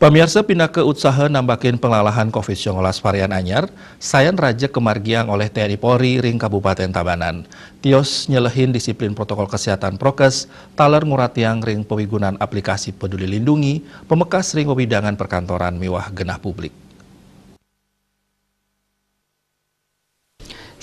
Pemirsa pindah ke usaha nambakin penglalahan COVID-19 varian anyar, sayan raja kemargiang oleh TNI Polri ring Kabupaten Tabanan. Tios nyelehin disiplin protokol kesehatan prokes, taler nguratiang ring pemigunan aplikasi Peduli Lindungi, pemekas ring pebidangan perkantoran miwah genah publik.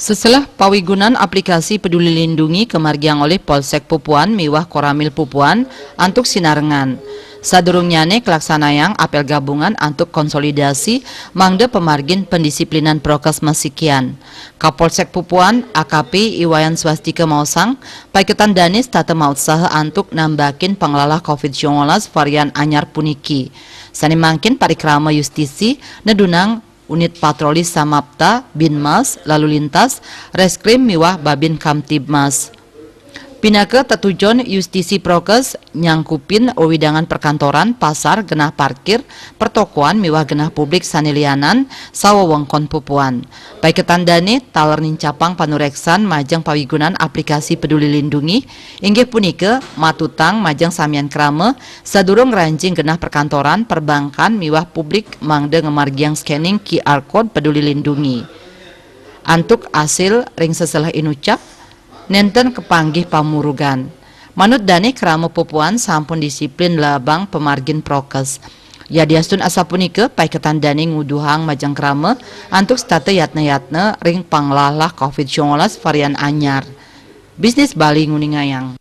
Setelah pawigunan aplikasi Peduli Lindungi kemargiang oleh Polsek Pupuan miwah Koramil Pupuan antuk sinarengan. Sadurungnyane kelaksanayang apel gabungan antuk konsolidasi mangde pemargin pendisiplinan prokes masikian. Kapolsek Pupuan AKP Iwayan Swastika Mausang paiketan danis tata mautsaha antuk nambakin penglalah COVID-19 varian anyar puniki. Sani mangkin parikrama justisi nedunang unit patroli Samapta, Binmas, Lalu Lintas, Reskrim miwah Babin Kamtibmas. Pinake tetujon justisi prokes nyangkupin wewidangan perkantoran, pasar, genah parkir, pertokoan miwah genah publik sanilianan, sawawengkon Pupuan. Paiketan dane taler nincapang panureksan majang pawigunan aplikasi Peduli Lindungi, inggih punike matutang majang samian krame, sadurung ranjing genah perkantoran, perbankan miwah publik mangde ngemargiang scanning QR Code Peduli Lindungi. Antuk hasil ring seselah inucap, nenten kepanggih pamurugan. Manut dane krama Pupuan sampun disiplin labang pemargin prokes. Yadiastun asapunike paiketan dane nguduhang majang krama antuk state yatna-yatna ring panglalah COVID-19 varian anyar. Bisnis Bali nguningayang.